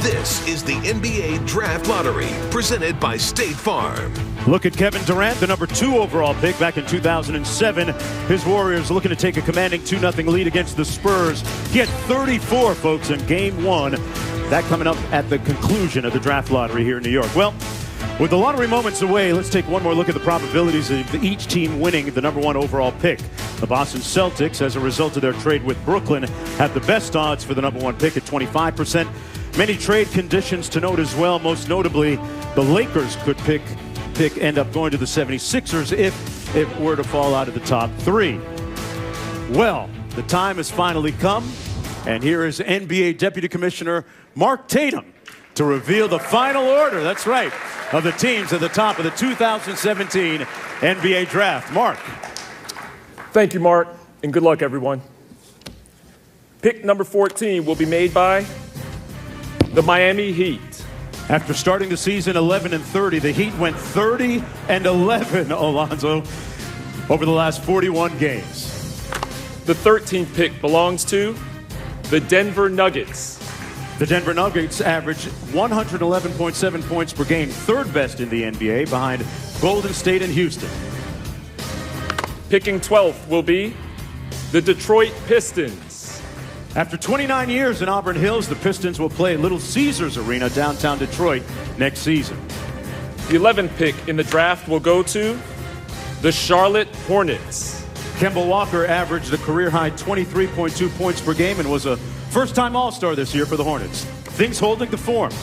This is the NBA Draft Lottery, presented by State Farm. Look at Kevin Durant, the number 2 overall pick back in 2007. His Warriors looking to take a commanding 2-0 lead against the Spurs. He had 34, folks, in Game 1. That coming up at the conclusion of the draft lottery here in New York. Well, with the lottery moments away, let's take one more look at the probabilities of each team winning the number 1 overall pick. The Boston Celtics, as a result of their trade with Brooklyn, have the best odds for the number 1 pick at 25%. Many trade conditions to note as well. Most notably, the Lakers could end up going to the 76ers if it were to fall out of the top 3. Well, the time has finally come, and here is NBA Deputy Commissioner Mark Tatum to reveal the final order, that's right, of the teams at the top of the 2017 NBA Draft. Mark. Thank you, Mark, and good luck, everyone. Pick number 14 will be made by the Miami Heat. After starting the season 11-30, the Heat went 30-11, Alonzo, over the last 41 games. The 13th pick belongs to the Denver Nuggets. The Denver Nuggets average 111.7 points per game, 3rd best in the NBA, behind Golden State and Houston. Picking 12th will be the Detroit Pistons. After 29 years in Auburn Hills, the Pistons will play Little Caesars Arena, downtown Detroit, next season. The 11th pick in the draft will go to the Charlotte Hornets. Kemba Walker averaged a career-high 23.2 points per game and was a first-time All-Star this year for the Hornets. Things holding the form.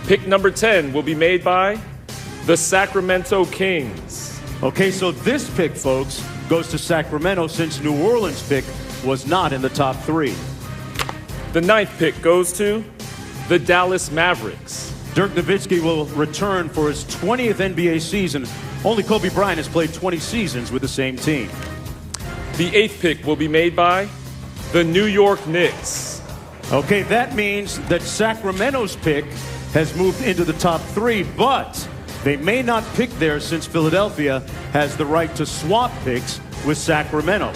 Pick number 10 will be made by the Sacramento Kings. Okay, so this pick, folks, goes to Sacramento since New Orleans' pick was not in the top 3. The 9th pick goes to the Dallas Mavericks. Dirk Nowitzki will return for his 20th NBA season. Only Kobe Bryant has played 20 seasons with the same team. The 8th pick will be made by the New York Knicks. Okay, that means that Sacramento's pick has moved into the top 3, but they may not pick there since Philadelphia has the right to swap picks with Sacramento.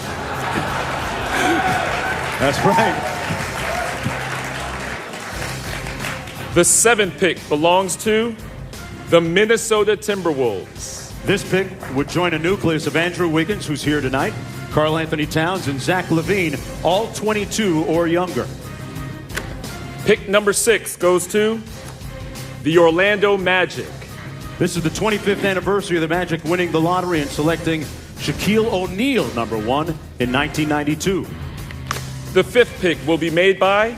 That's right. The 7th pick belongs to the Minnesota Timberwolves. This pick would join a nucleus of Andrew Wiggins, who's here tonight, Karl Anthony Towns, and Zach LaVine, all 22 or younger. Pick number 6 goes to the Orlando Magic. This is the 25th anniversary of the Magic winning the lottery and selecting Shaquille O'Neal, number 1, in 1992. The 5th pick will be made by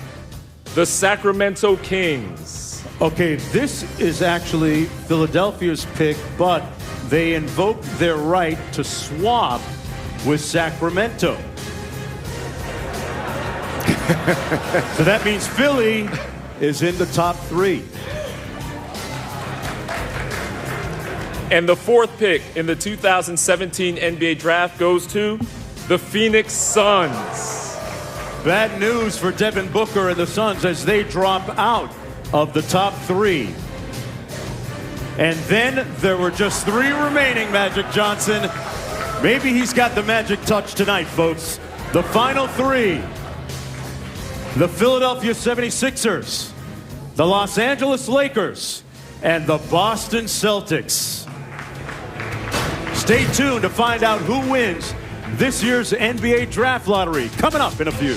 the Sacramento Kings. Okay, this is actually Philadelphia's pick, but they invoked their right to swap with Sacramento. So that means Philly is in the top 3. And the 4th pick in the 2017 NBA Draft goes to the Phoenix Suns. Bad news for Devin Booker and the Suns as they drop out of the top 3. And then there were just 3 remaining, Magic Johnson. Maybe he's got the magic touch tonight, folks. The final 3. The Philadelphia 76ers, the Los Angeles Lakers, and the Boston Celtics. Stay tuned to find out who wins this year's NBA Draft Lottery, coming up in a few.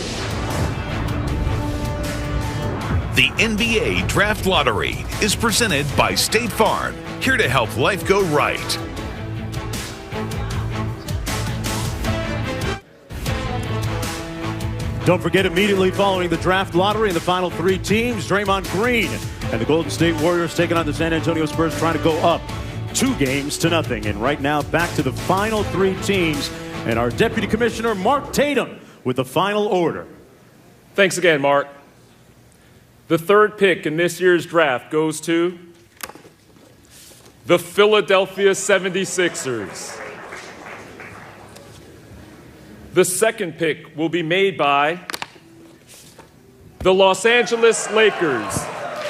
The NBA Draft Lottery is presented by State Farm, here to help life go right. Don't forget, immediately following the draft lottery and the final 3 teams, Draymond Green and the Golden State Warriors taking on the San Antonio Spurs, trying to go up 2-0. And right now, back to the final 3 teams and our Deputy Commissioner, Mark Tatum, with the final order. Thanks again, Mark. The 3rd pick in this year's draft goes to the Philadelphia 76ers. The 2nd pick will be made by the Los Angeles Lakers.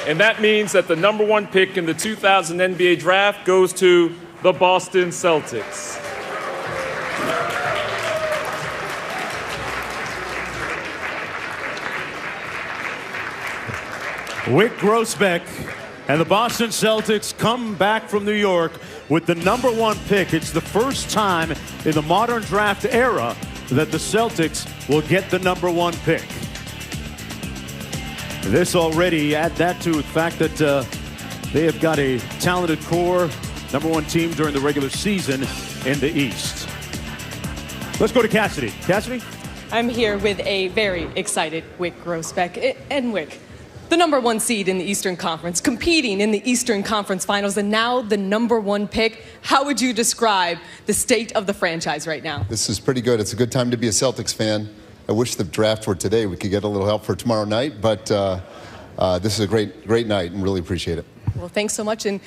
And that means that the number 1 pick in the 2000 NBA Draft goes to the Boston Celtics. Wyc Grousbeck and the Boston Celtics come back from New York with the #1 pick. It's the first time in the modern draft era that the Celtics will get the #1 pick. This already, add that to the fact that they have got a talented core, #1 team during the regular season in the East. Let's go to Cassidy. Cassidy? I'm here with a very excited Wyc Grousbeck. And Wyc, the #1 seed in the Eastern Conference, competing in the Eastern Conference Finals, and now the #1 pick. How would you describe the state of the franchise right now? This is pretty good. It's a good time to be a Celtics fan. I wish the draft were today. We could get a little help for tomorrow night, but this is a great night and really appreciate it. Well, thanks so much and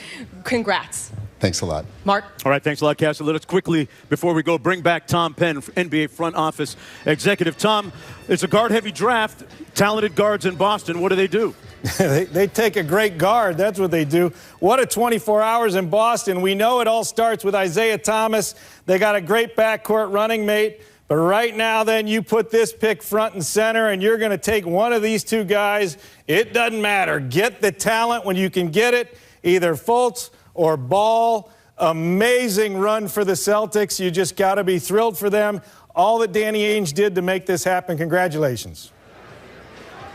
congrats. Thanks a lot. Mark? All right, thanks a lot, Cassidy. Let us quickly, before we go, bring back Tom Penn, NBA front office executive. Tom, it's a guard-heavy draft. Talented guards in Boston. What do they do? They take a great guard. That's what they do. What a 24 hours in Boston. We know it all starts with Isaiah Thomas. They got a great backcourt running mate. But right now, then, you put this pick front and center, and you're going to take one of these two guys. It doesn't matter. Get the talent when you can get it, either Fultz or Ball. Amazing run for the Celtics. You just got to be thrilled for them. All that Danny Ainge did to make this happen, congratulations.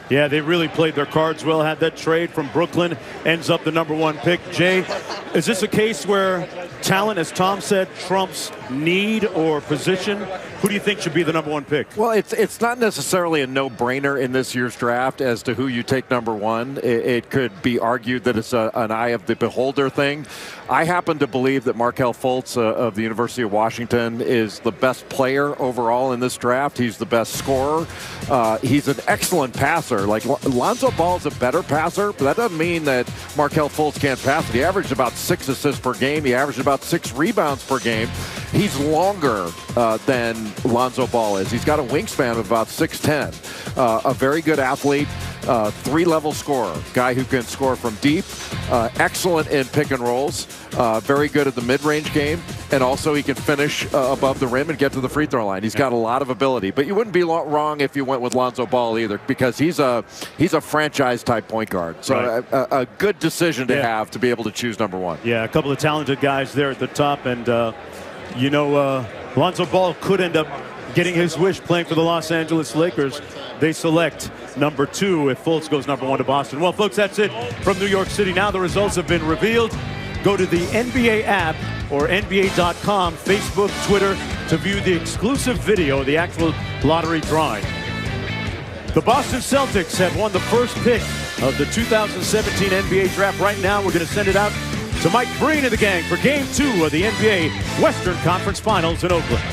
Yeah, they really played their cards well. Had that trade from Brooklyn, ends up the #1 pick. Jay, is this a case where talent, as Tom said, trumps need or position? Who do you think should be the #1 pick? Well, it's not necessarily a no-brainer in this year's draft as to who you take #1. It could be argued that it's an eye of the beholder thing. I happen to believe that Markelle Fultz of the University of Washington is the best player overall in this draft. He's the best scorer. He's an excellent passer. Like, Lonzo Ball is a better passer, but that doesn't mean that Markelle Fultz can't pass it. He averaged about 6 assists per game. He averaged about 6 rebounds per game. He's longer than Lonzo Ball is. He's got a wingspan of about 6'10". A very good athlete. 3-level scorer, guy who can score from deep, excellent in pick and rolls, very good at the mid-range game, and also he can finish above the rim and get to the free throw line. He's got a lot of ability, but you wouldn't be wrong if you went with Lonzo Ball either, because he's a franchise-type point guard. So right. a good decision to have to be able to choose #1. Yeah, a couple of talented guys there at the top, and Lonzo Ball could end up getting his wish playing for the Los Angeles Lakers. They select #2 if Fultz goes #1 to Boston. Well, folks, that's it from New York City. Now the results have been revealed. Go to the NBA app or NBA.com, Facebook, Twitter to view the exclusive video of the actual lottery drawing. The Boston Celtics have won the first pick of the 2017 NBA draft. Right now, we're going to send it out to Mike Breen and the gang for Game 2 of the NBA Western Conference Finals in Oakland.